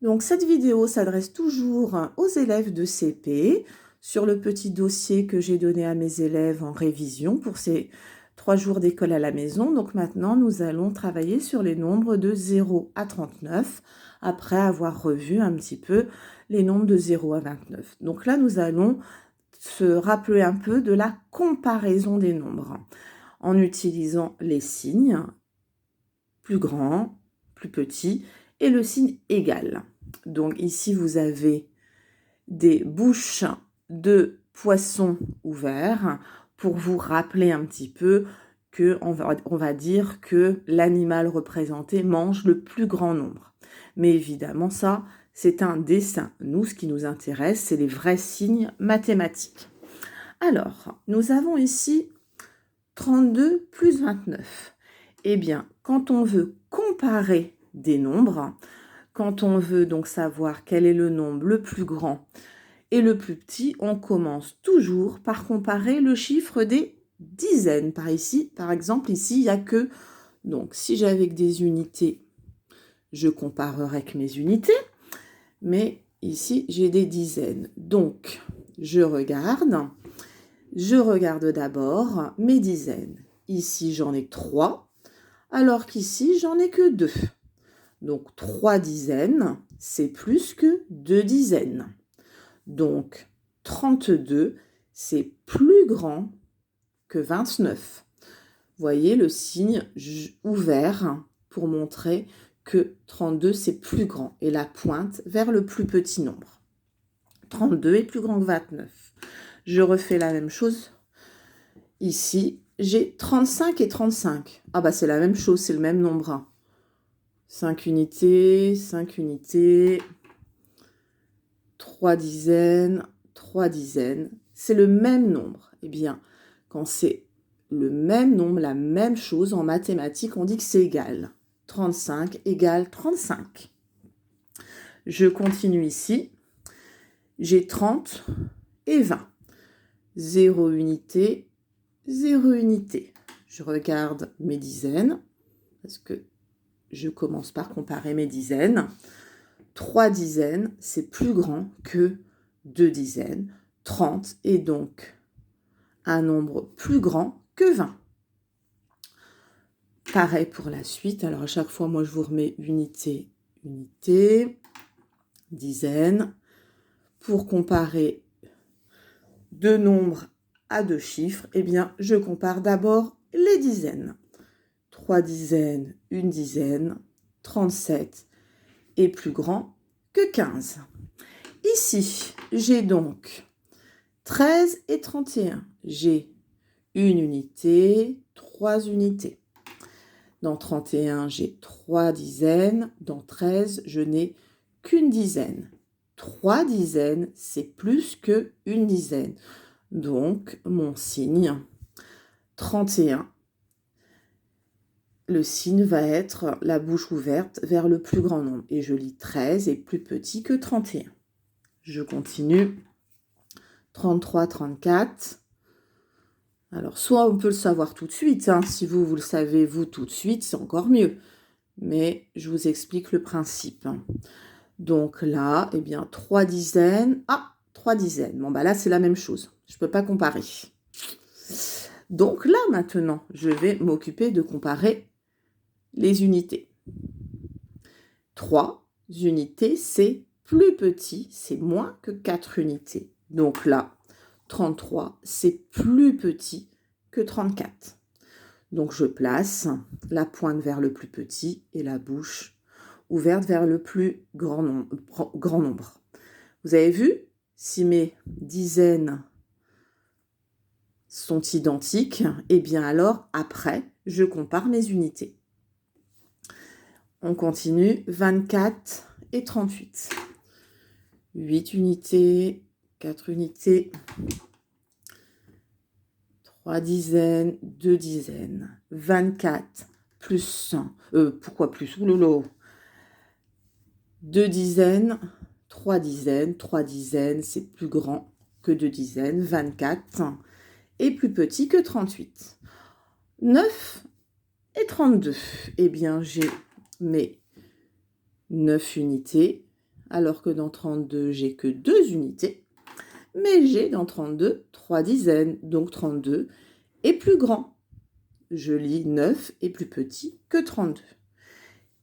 Donc cette vidéo s'adresse toujours aux élèves de CP sur le petit dossier que j'ai donné à mes élèves en révision pour ces 3 jours d'école à la maison. Donc maintenant, nous allons travailler sur les nombres de 0 à 39 après avoir revu un petit peu les nombres de 0 à 29. Donc là, nous allons se rappeler un peu de la comparaison des nombres en utilisant les signes plus grand, plus petit et le signe égal. Donc ici, vous avez des bouches de poissons ouverts pour vous rappeler un petit peu que on va dire que l'animal représenté mange le plus grand nombre. Mais évidemment, ça, c'est un dessin. Nous, ce qui nous intéresse, c'est les vrais signes mathématiques. Alors, nous avons ici 32 plus 29. Eh bien, quand on veut comparer des nombres, quand on veut donc savoir quel est le nombre le plus grand et le plus petit, on commence toujours par comparer le chiffre des dizaines. Par exemple, ici, il n'y a que... Donc, si j'avais que des unités, je comparerais que mes unités. Mais ici, j'ai des dizaines. Donc, je regarde d'abord mes dizaines. Ici, j'en ai 3, alors qu'ici, j'en ai que 2. Donc, 3 dizaines, c'est plus que 2 dizaines. Donc, 32, c'est plus grand que 29. Voyez le signe ouvert pour montrer que 32, c'est plus grand. Et la pointe vers le plus petit nombre. 32 est plus grand que 29. Je refais la même chose. Ici, j'ai 35 et 35. Ah bah c'est la même chose, c'est le même nombre. 5 unités, 5 unités, 3 dizaines, 3 dizaines. C'est le même nombre. Eh bien, quand c'est le même nombre, la même chose, en mathématiques, on dit que c'est égal. 35 égale 35. Je continue ici. J'ai 30 et 20. 0 unité, 0 unité. Je regarde mes dizaines, parce que je commence par comparer mes dizaines. 3 dizaines, c'est plus grand que 2 dizaines. 30 est donc un nombre plus grand que 20. Pareil pour la suite. Alors à chaque fois, moi je vous remets unité, unité, dizaines. Pour comparer deux nombres à deux chiffres, eh bien, je compare d'abord les dizaines. 3 dizaines, une dizaine, 37 est plus grand que 15. Ici, j'ai donc 13 et 31. J'ai une unité, 3 unités. Dans 31, j'ai 3 dizaines. Dans 13, je n'ai qu'une dizaine. 3 dizaines, c'est plus qu'une dizaine. Donc, mon signe, 31, le signe va être la bouche ouverte vers le plus grand nombre. Et je lis 13 est plus petit que 31. Je continue. 33, 34. Alors, soit on peut le savoir tout de suite. Si vous le savez, vous, tout de suite, c'est encore mieux. Mais je vous explique le principe. Donc là, eh bien, 3 dizaines. Ah, 3 dizaines. Bon, bah là, c'est la même chose. Je ne peux pas comparer. Donc là, maintenant, je vais m'occuper de comparer les unités. 3 unités, c'est plus petit, c'est moins que 4 unités. Donc là, 33, c'est plus petit que 34. Donc je place la pointe vers le plus petit et la bouche ouverte vers le plus grand nombre. Vous avez vu, si mes dizaines sont identiques, et bien alors après, je compare mes unités. On continue, 24 et 38. 8 unités, 4 unités, 3 dizaines, 2 dizaines, 24 plus 100. Pourquoi plus? Oulolo. 2 dizaines, 3 dizaines. 3 dizaines, c'est plus grand que 2 dizaines. 24 est plus petit que 38. 9 et 32. Eh bien, j'ai mes 9 unités. alors que dans 32, j'ai que 2 unités. Mais j'ai dans 32 3 dizaines, donc 32 est plus grand. Je lis 9 est plus petit que 32.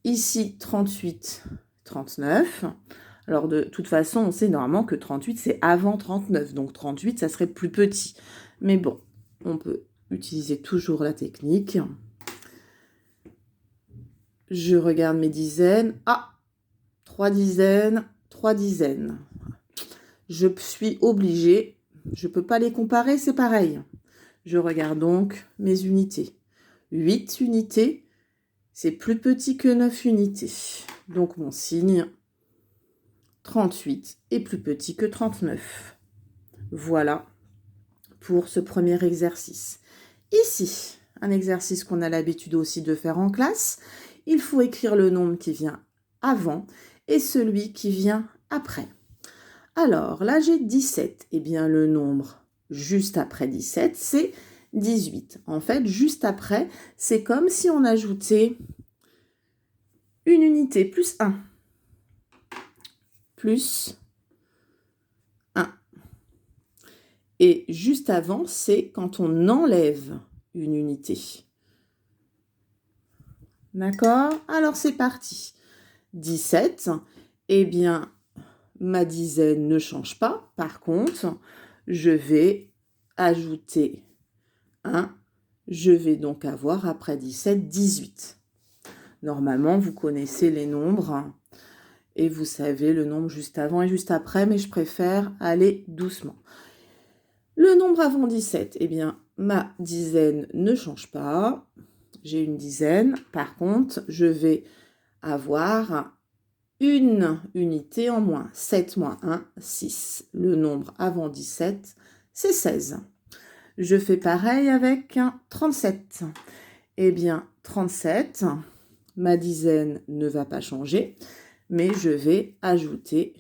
Ici, 38, 39. Alors, de toute façon, on sait normalement que 38, c'est avant 39. Donc, 38, ça serait plus petit. Mais bon, on peut utiliser toujours la technique. Je regarde mes dizaines. Ah, 3 dizaines, 3 dizaines. Je suis obligée, je ne peux pas les comparer, c'est pareil. Je regarde donc mes unités. 8 unités, c'est plus petit que 9 unités. Donc mon signe, 38 est plus petit que 39. Voilà pour ce premier exercice. Ici, un exercice qu'on a l'habitude aussi de faire en classe. Il faut écrire le nombre qui vient avant et celui qui vient après. Alors, là, j'ai 17. Eh bien, le nombre juste après 17, c'est 18. En fait, juste après, c'est comme si on ajoutait une unité plus 1. Plus 1. Et juste avant, c'est quand on enlève une unité. D'accord? Alors, c'est parti. 17, eh bien, ma dizaine ne change pas. Par contre, je vais ajouter 1. Je vais donc avoir après 17, 18. Normalement, vous connaissez les nombres et vous savez le nombre juste avant et juste après, mais je préfère aller doucement. Le nombre avant 17, eh bien, ma dizaine ne change pas. J'ai une dizaine. Par contre, je vais avoir une unité en moins. 7 moins 1, 6. Le nombre avant 17, c'est 16. Je fais pareil avec 37. Eh bien, 37, ma dizaine ne va pas changer, mais je vais ajouter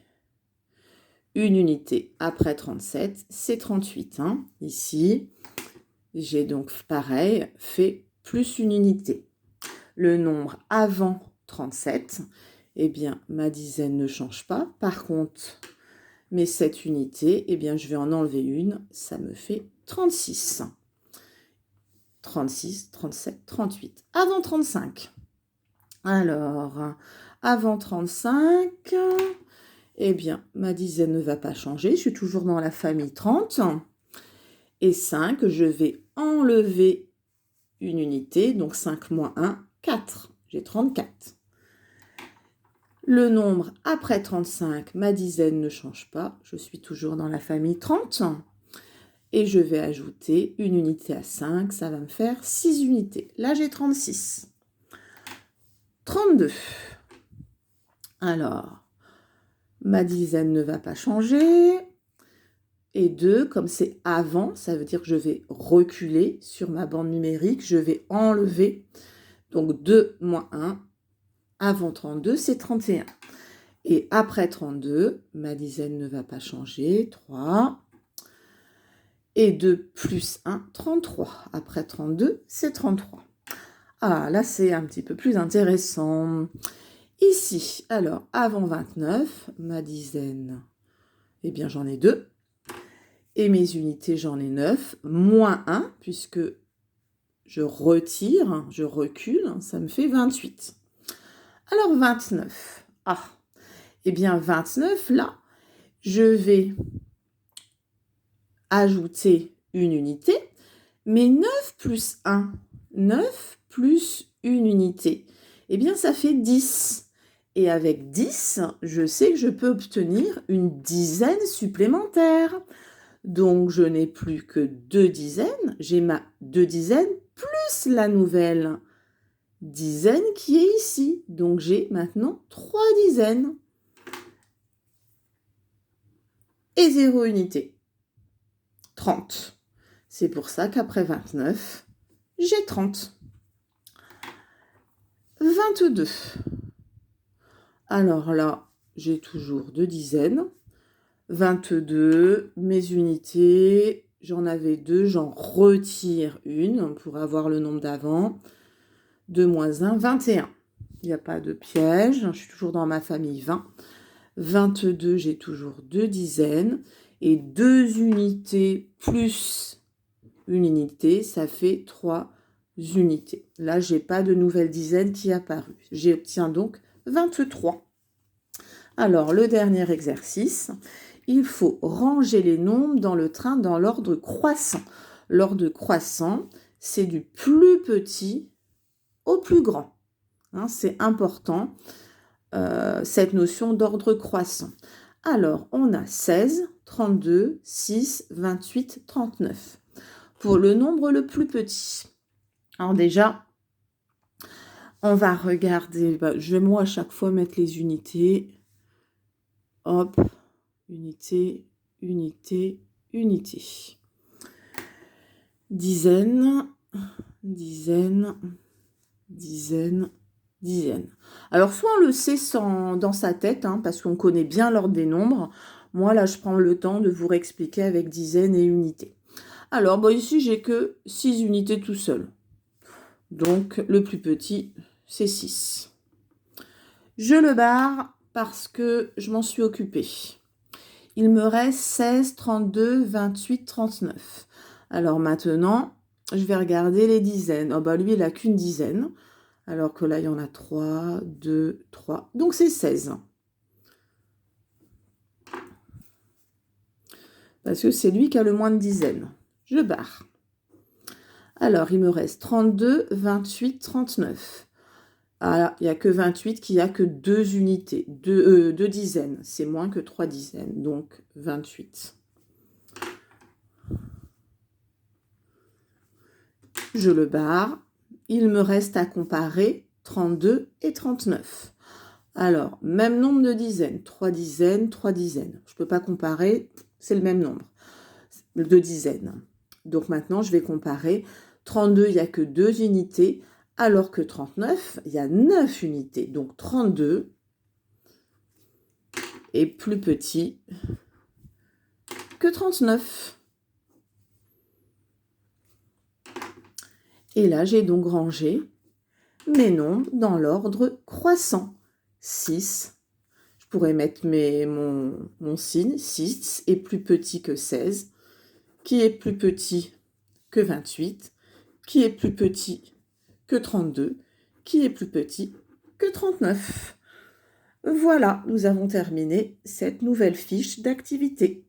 une unité après 37, c'est 38. Ici, j'ai donc pareil fait plus une unité. Le nombre avant 37, eh bien, ma dizaine ne change pas. Par contre, mes 7 unités, eh bien, je vais en enlever une. Ça me fait 36. 36, 37, 38. Avant 35. Alors, avant 35, eh bien, ma dizaine ne va pas changer. Je suis toujours dans la famille 30. Et 5, je vais enlever une unité. Donc, 5 moins 1, 4. J'ai 34. Le nombre après 35, ma dizaine ne change pas. Je suis toujours dans la famille 30. Et je vais ajouter une unité à 5. Ça va me faire 6 unités. Là, j'ai 36. 32. Alors, ma dizaine ne va pas changer. Et 2, comme c'est avant, ça veut dire que je vais reculer sur ma bande numérique. Je vais enlever. Donc, 2 moins 1. Avant 32, c'est 31. Et après 32, ma dizaine ne va pas changer. 3. Et 2 plus 1, 33. Après 32, c'est 33. Ah, là, c'est un petit peu plus intéressant. Ici, alors, avant 29, ma dizaine, eh bien, j'en ai 2. Et mes unités, j'en ai 9. Moins 1, puisque je retire, je recule, ça me fait 28. Alors, 29. Ah, eh bien, 29, là, je vais ajouter une unité, mais 9 plus 1, 9 plus une unité, eh bien, ça fait 10. Et avec 10, je sais que je peux obtenir une dizaine supplémentaire. Donc, je n'ai plus que 2 dizaines. J'ai ma 2 dizaines plus la nouvelle dizaine qui est ici. Donc, j'ai maintenant 3 dizaines. Et 0 unité. 30. C'est pour ça qu'après 29, j'ai 30. 22. Alors là, j'ai toujours 2 dizaines. 22, mes unités, j'en avais 2, j'en retire une pour avoir le nombre d'avant. 2 moins 1, 21. Il n'y a pas de piège, je suis toujours dans ma famille 20. 22, j'ai toujours 2 dizaines. Et 2 unités plus une unité, ça fait 3 unités. Là, j'ai pas de nouvelle dizaine qui est apparue. J'obtiens donc 23. Alors, le dernier exercice, il faut ranger les nombres dans le train dans l'ordre croissant. L'ordre croissant, c'est du plus petit au plus grand. Hein, c'est important, cette notion d'ordre croissant. Alors, on a 16, 32, 6, 28, 39. Pour le nombre le plus petit. Alors déjà, on va regarder, je vais moi à chaque fois mettre les unités. Hop, unité, unité, unité. Dizaine, dizaine, dizaine, dizaine. Alors, soit on le sait dans sa tête, hein, parce qu'on connaît bien l'ordre des nombres. Moi, là, je prends le temps de vous réexpliquer avec dizaines et unités. Alors, ici, j'ai que 6 unités tout seul. Donc, le plus petit, c'est 6. Je le barre parce que je m'en suis occupée. Il me reste 16, 32, 28, 39. Alors maintenant, je vais regarder les dizaines. Lui, il n'a qu'une dizaine. Alors que là, il y en a 3, 2, 3. Donc, c'est 16. Parce que c'est lui qui a le moins de dizaines. Je barre. Alors, il me reste 32, 28, 39. Ah, il n'y a que 28 qui a que 2 unités, 2 dizaines. C'est moins que 3 dizaines, donc 28. Je le barre. Il me reste à comparer 32 et 39. Alors, même nombre de dizaines. 3 dizaines, 3 dizaines. Je ne peux pas comparer, c'est le même nombre de dizaines. Donc maintenant, je vais comparer. 32, il n'y a que 2 unités, alors que 39, il y a 9 unités. Donc 32 est plus petit que 39. Et là, j'ai donc rangé mes nombres dans l'ordre croissant. 6, je pourrais mettre mon signe, 6 est plus petit que 16, qui est plus petit que 28, qui est plus petit que 32, qui est plus petit que 39. Voilà, nous avons terminé cette nouvelle fiche d'activité.